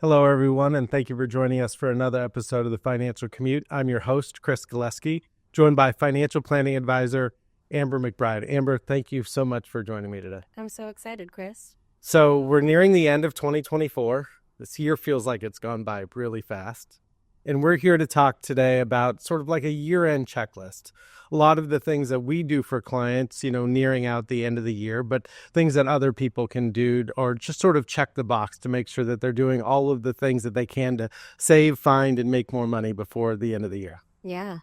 Hello, everyone, and thank you for joining us for another episode of the Financial Commute. I'm your host, Chris Galeski, joined by financial planning advisor Amber McBride. Amber, thank you so much for joining me today. I'm so excited, Chris. So we're nearing the end of 2024. This year feels like it's gone by really fast. And we're here to talk today about sort of like a year-end checklist. A lot of the things that we do for clients, nearing out the end of the year, but things that other people can do or just sort of check the box to make sure that they're doing all of the things that they can to save, find, and make more money before the end of the year. Yeah.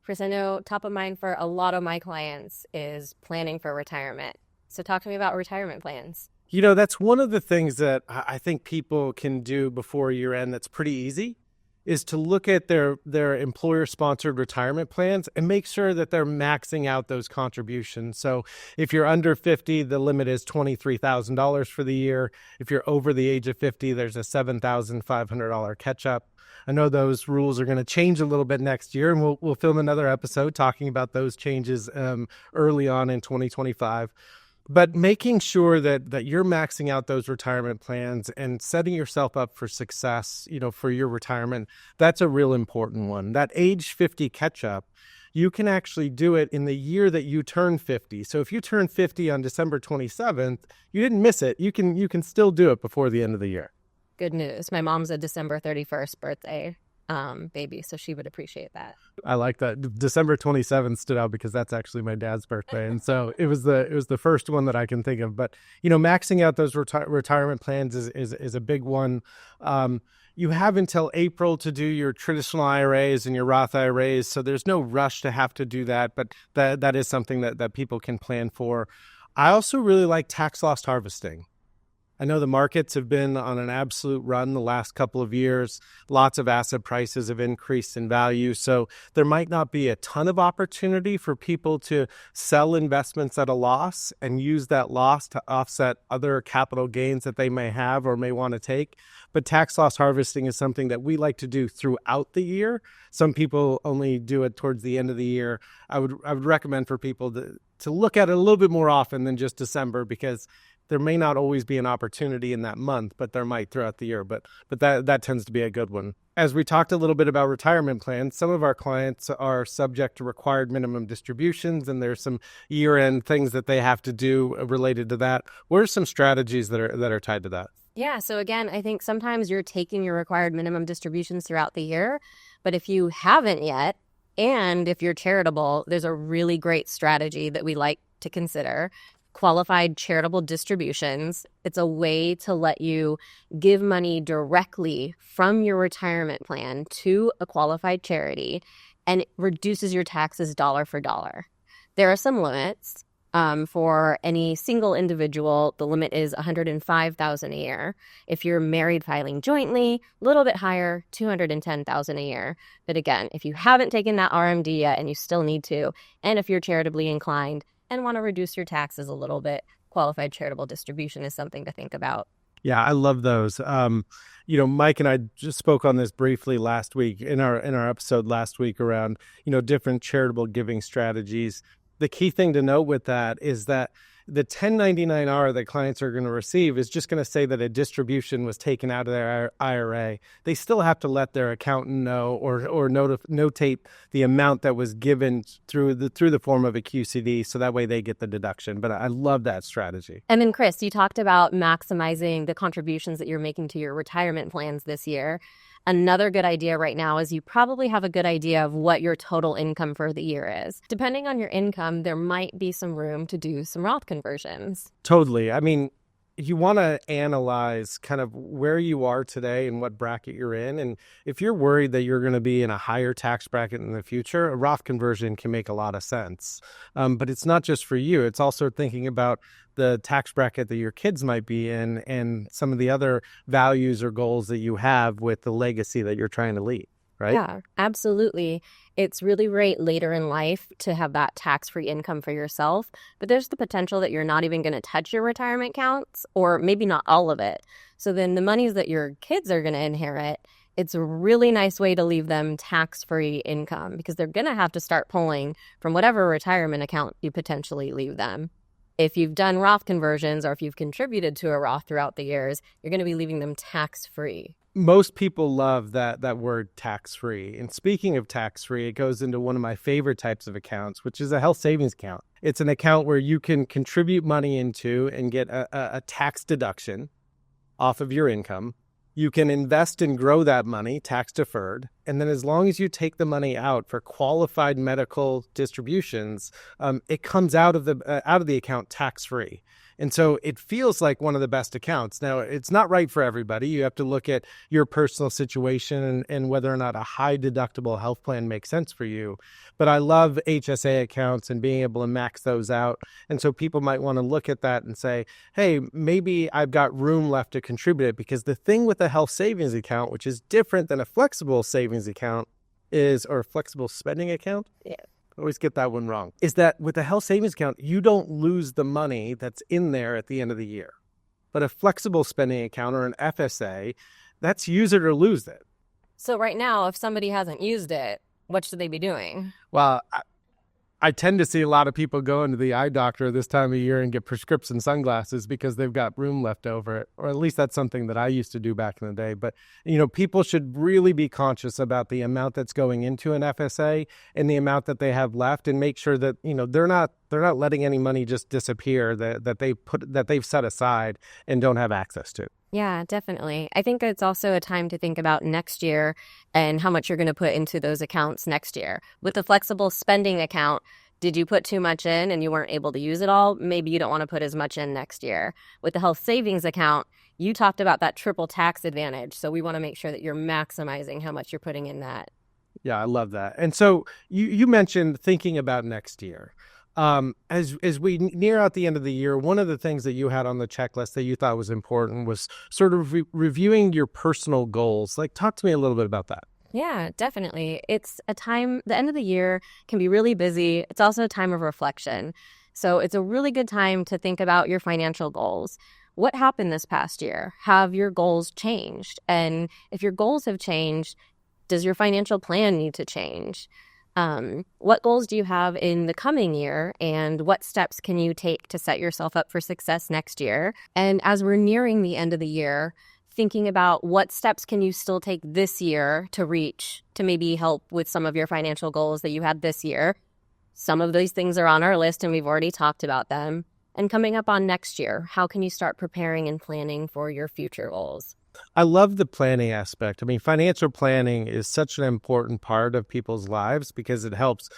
Chris, I know top of mind for a lot of my clients is planning for retirement. So talk to me about retirement plans. That's one of the things that I think people can do before year end that's pretty easy, is to look at their employer-sponsored retirement plans and make sure that they're maxing out those contributions. So if you're under 50, the limit is $23,000 for the year. If you're over the age of 50, there's a $7,500 catch-up. I know those rules are going to change a little bit next year, and we'll film another episode talking about those changes early on in 2025. But making sure that you're maxing out those retirement plans and setting yourself up for success, for your retirement, that's a real important one. That age 50 catch-up, you can actually do it in the year that you turn 50. So if you turn 50 on December 27th, you didn't miss it. You can still do it before the end of the year. Good news. My mom's a December 31st birthday baby, so she would appreciate that. I like that. December 27th stood out because that's actually my dad's birthday, and so it was the first one that I can think of. But maxing out those retirement plans is a big one. You have until April to do your traditional IRAs and your Roth IRAs, so there's no rush to have to do that. But that is something that people can plan for. I also really like tax loss harvesting. I know the markets have been on an absolute run the last couple of years. Lots of asset prices have increased in value. So there might not be a ton of opportunity for people to sell investments at a loss and use that loss to offset other capital gains that they may have or may want to take. But tax loss harvesting is something that we like to do throughout the year. Some people only do it towards the end of the year. I would recommend for people to look at it a little bit more often than just December, because there may not always be an opportunity in that month, but there might throughout the year. But that tends to be a good one. As we talked a little bit about retirement plans, some of our clients are subject to required minimum distributions, and there's some year-end things that they have to do related to that. What are some strategies that are tied to that? Yeah, so again, I think sometimes you're taking your required minimum distributions throughout the year, but if you haven't yet, and if you're charitable, there's a really great strategy that we like to consider. Qualified charitable distributions. It's a way to let you give money directly from your retirement plan to a qualified charity, and it reduces your taxes dollar for dollar. There are some limits. For any single individual, the limit is $105,000 a year. If you're married filing jointly, a little bit higher, $210,000 a year. But again, if you haven't taken that RMD yet and you still need to, and if you're charitably inclined and want to reduce your taxes a little bit, qualified charitable distribution is something to think about. Yeah, I love those. Mike and I just spoke on this briefly last week in our episode last week around, different charitable giving strategies. The key thing to note with that is that the 1099-R that clients are going to receive is just going to say that a distribution was taken out of their IRA. They still have to let their accountant know or notate the amount that was given through the form of a QCD, so that way they get the deduction. But I love that strategy. And then, Chris, you talked about maximizing the contributions that you're making to your retirement plans this year. Another good idea right now is you probably have a good idea of what your total income for the year is. Depending on your income, there might be some room to do some Roth conversions. Totally. I mean, you want to analyze kind of where you are today and what bracket you're in. And if you're worried that you're going to be in a higher tax bracket in the future, a Roth conversion can make a lot of sense. But it's not just for you. It's also thinking about the tax bracket that your kids might be in and some of the other values or goals that you have with the legacy that you're trying to leave. Right? Yeah, absolutely. It's really great later in life to have that tax-free income for yourself, but there's the potential that you're not even going to touch your retirement accounts, or maybe not all of it. So then the monies that your kids are going to inherit, it's a really nice way to leave them tax-free income because they're going to have to start pulling from whatever retirement account you potentially leave them. If you've done Roth conversions or if you've contributed to a Roth throughout the years, you're going to be leaving them tax-free. Most people love that word tax-free. And speaking of tax-free, it goes into one of my favorite types of accounts, which is a health savings account. It's an account where you can contribute money into and get a tax deduction off of your income. You can invest and grow that money, tax deferred. And then as long as you take the money out for qualified medical distributions, it comes out of the account tax-free. And so it feels like one of the best accounts. Now, it's not right for everybody. You have to look at your personal situation and whether or not a high deductible health plan makes sense for you. But I love HSA accounts and being able to max those out. And so people might want to look at that and say, hey, maybe I've got room left to contribute it. Because the thing with a health savings account, which is different than a flexible savings account, or a flexible spending account. Yeah. I always get that one wrong, is that with a health savings account, you don't lose the money that's in there at the end of the year. But a flexible spending account or an FSA, that's use it or lose it. So right now, if somebody hasn't used it, what should they be doing? Well, I tend to see a lot of people go into the eye doctor this time of year and get prescription sunglasses because they've got room left over, or at least that's something that I used to do back in the day. But, people should really be conscious about the amount that's going into an FSA and the amount that they have left, and make sure that, they're not letting any money just disappear that they've set aside and don't have access to. Yeah, definitely. I think it's also a time to think about next year and how much you're going to put into those accounts next year. With the flexible spending account, did you put too much in and you weren't able to use it all? Maybe you don't want to put as much in next year. With the health savings account, you talked about that triple tax advantage. So we want to make sure that you're maximizing how much you're putting in that. Yeah, I love that. And so you mentioned thinking about next year. As we near out the end of the year, one of the things that you had on the checklist that you thought was important was sort of reviewing your personal goals. Talk to me a little bit about that. Yeah, definitely. It's a time, the end of the year can be really busy. It's also a time of reflection. So it's a really good time to think about your financial goals. What happened this past year? Have your goals changed? And if your goals have changed, does your financial plan need to change? What goals do you have in the coming year, and what steps can you take to set yourself up for success next year? And as we're nearing the end of the year, thinking about what steps can you still take this year to maybe help with some of your financial goals that you had this year. Some of these things are on our list and we've already talked about them. And coming up on next year, how can you start preparing and planning for your future goals? I love the planning aspect. I mean, financial planning is such an important part of people's lives because it helps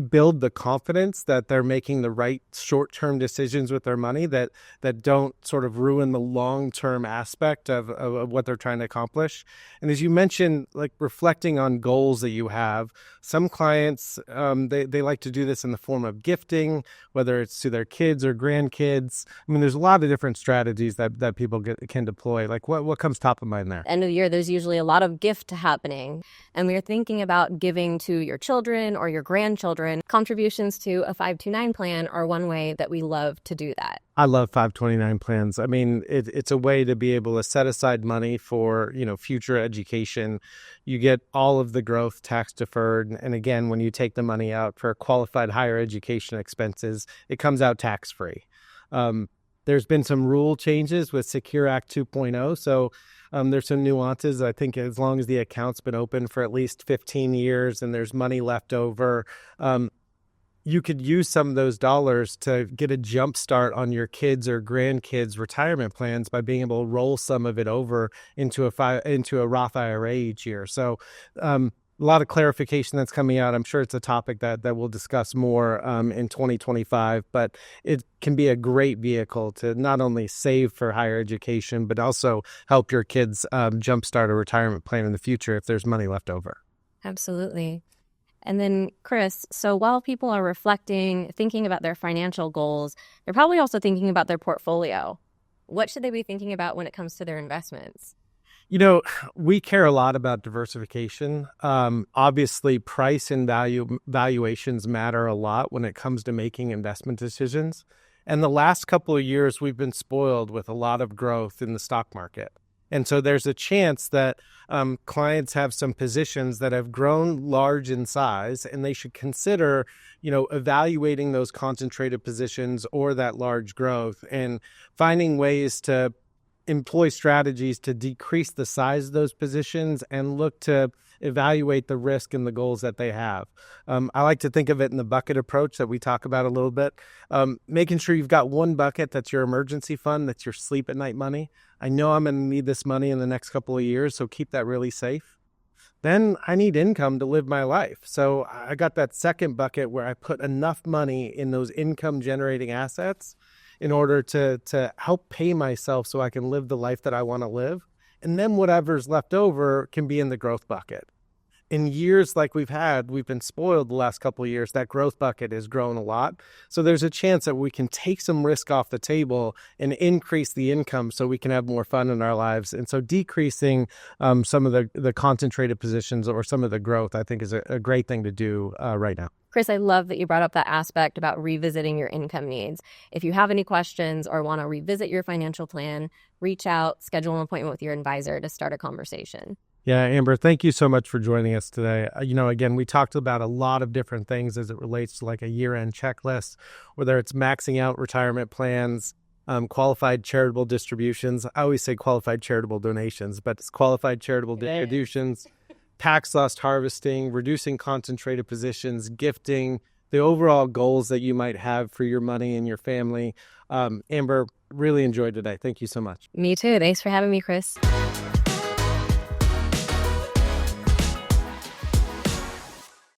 build the confidence that they're making the right short-term decisions with their money that don't sort of ruin the long-term aspect of what they're trying to accomplish. And as you mentioned, reflecting on goals that you have, some clients, they like to do this in the form of gifting, whether it's to their kids or grandkids. I mean, there's a lot of different strategies that people can deploy. What comes top of mind there? End of the year, there's usually a lot of gift happening. And we're thinking about giving to your children or your grandchildren. Contributions to a 529 plan are one way that we love to do that. I love 529 plans. I mean, it's a way to be able to set aside money for, future education. You get all of the growth tax deferred. And again, when you take the money out for qualified higher education expenses, it comes out tax free. There's been some rule changes with Secure Act 2.0. So there's some nuances. I think as long as the account's been open for at least 15 years and there's money left over, you could use some of those dollars to get a jump start on your kids' or grandkids' retirement plans by being able to roll some of it over into a Roth IRA each year. So a lot of clarification that's coming out. I'm sure it's a topic that we'll discuss more in 2025, but it can be a great vehicle to not only save for higher education, but also help your kids jumpstart a retirement plan in the future if there's money left over. Absolutely. And then, Chris, so while people are reflecting, thinking about their financial goals, they're probably also thinking about their portfolio. What should they be thinking about when it comes to their investments? We care a lot about diversification. Obviously, price and valuations matter a lot when it comes to making investment decisions. And the last couple of years, we've been spoiled with a lot of growth in the stock market. And so there's a chance that clients have some positions that have grown large in size, and they should consider, evaluating those concentrated positions or that large growth and finding ways to employ strategies to decrease the size of those positions and look to evaluate the risk and the goals that they have. I like to think of it in the bucket approach that we talk about a little bit. Making sure you've got one bucket that's your emergency fund, that's your sleep at night money. I know I'm going to need this money in the next couple of years, so keep that really safe. Then I need income to live my life. So I got that second bucket where I put enough money in those income generating assets in order to help pay myself so I can live the life that I want to live. And then whatever's left over can be in the growth bucket. In years like we've been spoiled the last couple of years. That growth bucket has grown a lot. So there's a chance that we can take some risk off the table and increase the income so we can have more fun in our lives. And so decreasing some of the concentrated positions or some of the growth, I think, is a great thing to do right now. Chris, I love that you brought up that aspect about revisiting your income needs. If you have any questions or want to revisit your financial plan, reach out, schedule an appointment with your advisor to start a conversation. Yeah, Amber, thank you so much for joining us today. Again, we talked about a lot of different things as it relates to like a year-end checklist, whether it's maxing out retirement plans, qualified charitable distributions. I always say qualified charitable donations, but it's qualified charitable distributions, tax loss harvesting, reducing concentrated positions, gifting, the overall goals that you might have for your money and your family. Amber, really enjoyed today. Thank you so much. Me too. Thanks for having me, Chris.